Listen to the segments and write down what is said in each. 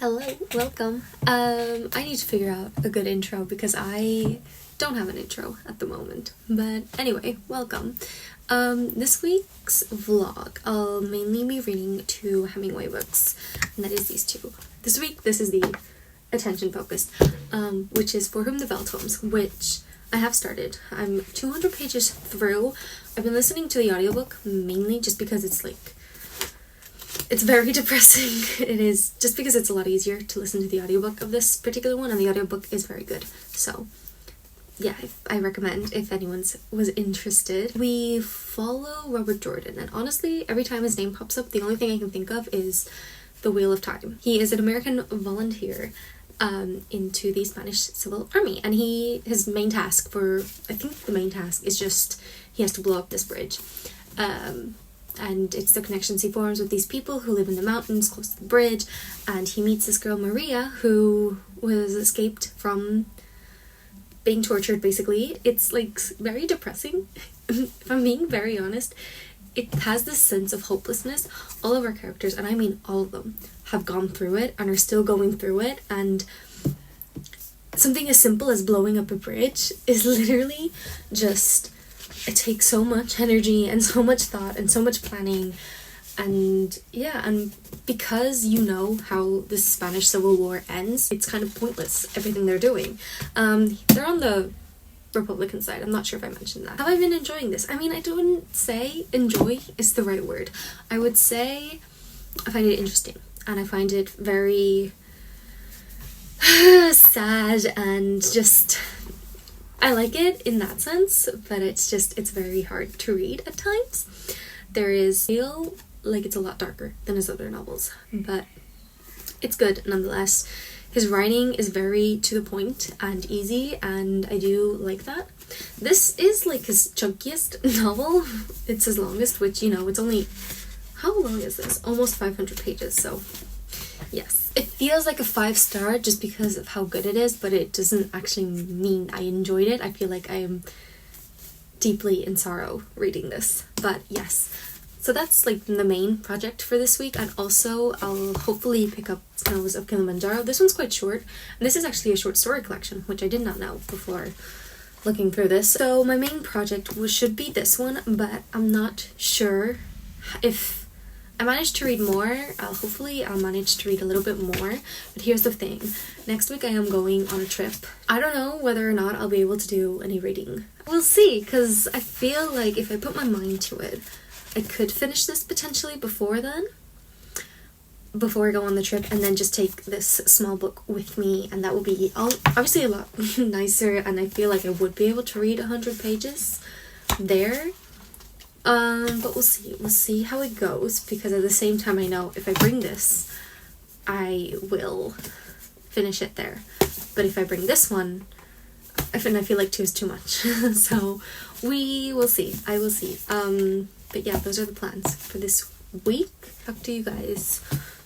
Hello, welcome. I need to figure out a good intro because I don't have an intro at the moment. But anyway, welcome. This week's vlog, I'll mainly be reading two Hemingway books, and that is these two. This week, this is the attention focused, which is For Whom the Bell Tolls, which I have started. I'm 200 pages through. I've been listening to the audiobook mainly just because it's very depressing. It is, just because it's a lot easier to listen to the audiobook of this particular one, and the audiobook is very good. So yeah, I recommend if anyone was interested. We follow Robert Jordan, and honestly, every time his name pops up, the only thing I can think of is The Wheel of Time. He is an American volunteer into the Spanish Civil Army, and his main task is just he has to blow up this bridge. And it's the connections he forms with these people who live in the mountains close to the bridge, and he meets this girl Maria who was escaped from being tortured, basically. It's like very depressing. If I'm being very honest, it has this sense of hopelessness. All of our characters, and I mean all of them, have gone through it and are still going through it, and something as simple as blowing up a bridge is literally just, it takes so much energy and so much thought and so much planning, and yeah, and because you know how the Spanish Civil War ends, it's kind of pointless, everything they're doing. They're on the Republican side. I'm not sure if I mentioned that. Have I been enjoying this? I mean, I don't say enjoy is the right word. I would say I find it interesting, and I find it very sad, and just I like it in that sense, but it's very hard to read at times. Feel like it's a lot darker than his other novels, but it's good nonetheless. His writing is very to the point and easy, and I do like that. This is like his chunkiest novel. It's his longest, which, you know, it's only, how long is this? Almost 500 pages, so yes. It feels like a 5-star just because of how good it is, but it doesn't actually mean I enjoyed it. I feel like I am deeply in sorrow reading this, but yes. So that's like the main project for this week, and also I'll hopefully pick up Snows of Kilimanjaro. This one's quite short, and this is actually a short story collection, which I did not know before looking through this. So my main project should be this one, but I'm not sure if I managed to read more. Hopefully I'll manage to read a little bit more, but here's the thing. Next week I am going on a trip. I don't know whether or not I'll be able to do any reading. We'll see, because I feel like if I put my mind to it, I could finish this potentially before I go on the trip, and then just take this small book with me, and that will be obviously a lot nicer, and I feel like I would be able to read 100 pages there. But we'll see how it goes, because at the same time I know if I bring this, I will finish it there. But if I bring this one, I feel like 2 is too much. So we will see. I will see. But yeah, those are the plans for this week. Talk to you guys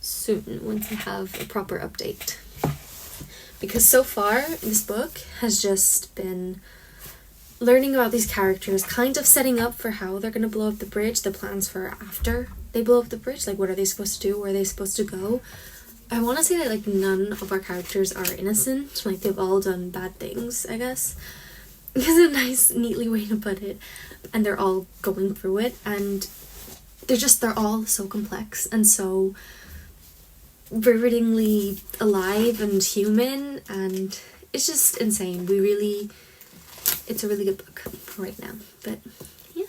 soon once I have a proper update. Because so far, this book has just been learning about these characters, kind of setting up for how they're going to blow up the bridge, the plans for after they blow up the bridge, like what are they supposed to do, where are they supposed to go. I want to say that like none of our characters are innocent, like they've all done bad things, I guess. It's a nice, neatly way to put it. And they're all going through it, and they're all so complex and so rivetingly alive and human, and it's just insane. It's a really good book right now, but yeah.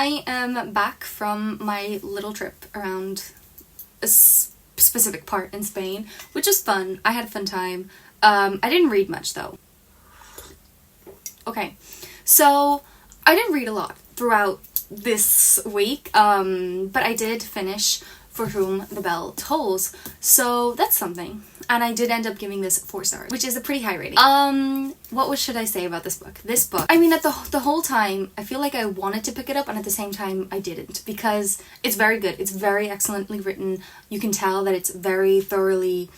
I am back from my little trip around a specific part in Spain, which was fun. I had a fun time. I didn't read much though. Okay, so I didn't read a lot throughout this week, but I did finish For Whom the Bell Tolls, so that's something. And I did end up giving this 4 stars, which is a pretty high rating. Should I say about this book? This book, I mean, at the whole time, I feel like I wanted to pick it up, and at the same time, I didn't, because it's very good. It's very excellently written. You can tell that it's very thoroughly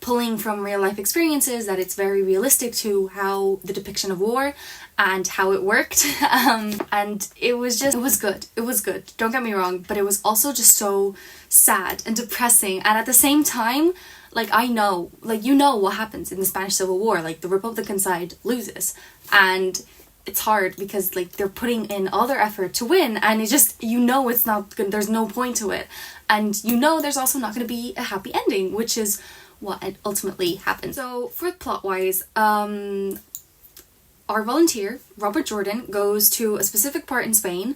pulling from real life experiences, that it's very realistic to how the depiction of war and how it worked. And it was good. It was good. Don't get me wrong, but it was also just so sad and depressing. And at the same time, like, I know, like, you know what happens in the Spanish Civil War. Like, the Republican side loses, and it's hard because, like, they're putting in all their effort to win, and it just, you know, it's not good. There's no point to it, and you know there's also not going to be a happy ending, which is what ultimately happens. So for plot-wise, our volunteer, Robert Jordan, goes to a specific part in Spain.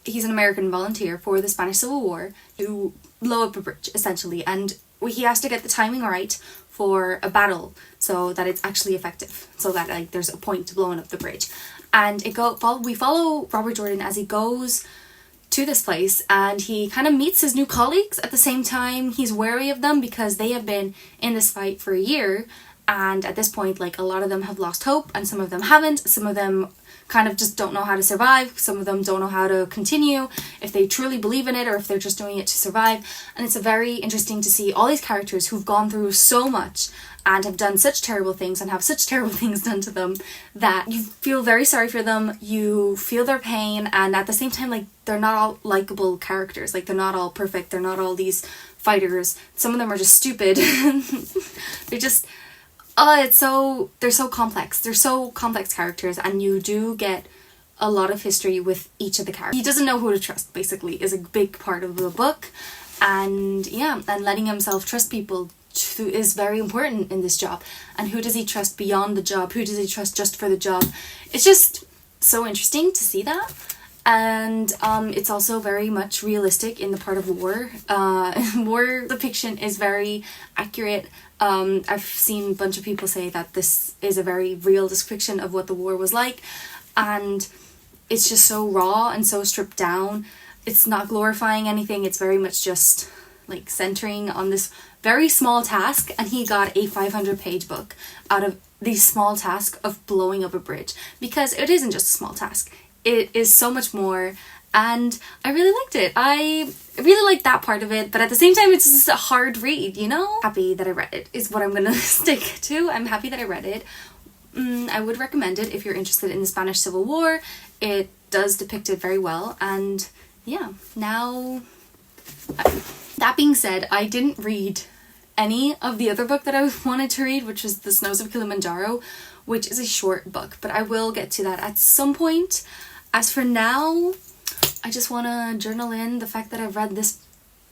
He's an American volunteer for the Spanish Civil War to blow up a bridge, essentially, and he has to get the timing right for a battle so that it's actually effective, so that, like, there's a point to blowing up the bridge. And we follow Robert Jordan as he goes to this place, and he kind of meets his new colleagues. At the same time, he's wary of them because they have been in this fight for a year, and at this point, like, a lot of them have lost hope, and some of them haven't. Some of them kind of just don't know how to survive. Some of them don't know how to continue, if they truly believe in it or if they're just doing it to survive. And it's very interesting to see all these characters who've gone through so much and have done such terrible things and have such terrible things done to them that you feel very sorry for them, you feel their pain, and at the same time, like, they're not all likable characters. Like, they're not all perfect, they're not all these fighters. Some of them are just stupid. They're just, they're so complex. They're so complex characters, and you do get a lot of history with each of the characters. He doesn't know who to trust, basically, is a big part of the book. And yeah, and letting himself trust people is very important in this job. And who does he trust beyond the job? Who does he trust just for the job? It's just so interesting to see that. And it's also very much realistic in the part of war. War depiction is very accurate. I've seen a bunch of people say that this is a very real depiction of what the war was like, and it's just so raw and so stripped down. It's not glorifying anything, it's very much just, like, centering on this very small task, and he got a 500-page book out of the small task of blowing up a bridge, because it isn't just a small task. It is so much more, and I really liked it. I really liked that part of it, but at the same time, it's just a hard read, you know? Happy that I read it is what I'm gonna stick to. I'm happy that I read it. I would recommend it if you're interested in the Spanish Civil War. It does depict it very well, and yeah, now... That being said, I didn't read any of the other book that I wanted to read, which was The Snows of Kilimanjaro, which is a short book, but I will get to that at some point. As for now, I just want to journal in the fact that I've read this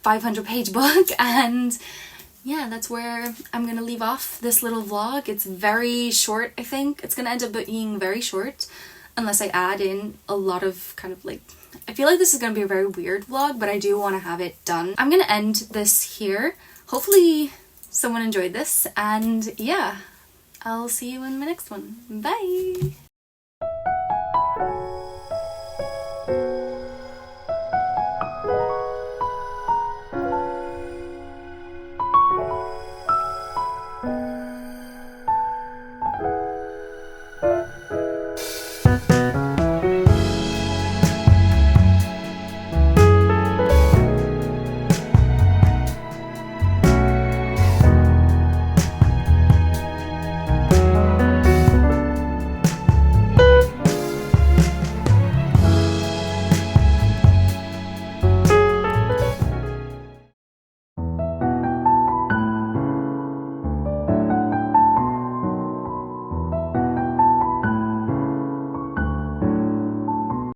500-page book, and yeah, that's where I'm gonna leave off this little vlog. It's very short, I think. It's gonna end up being very short, unless I add in a lot of kind of, like, I feel like this is gonna be a very weird vlog, but I do want to have it done. I'm gonna end this here. Hopefully someone enjoyed this, and yeah, I'll see you in my next one. Bye!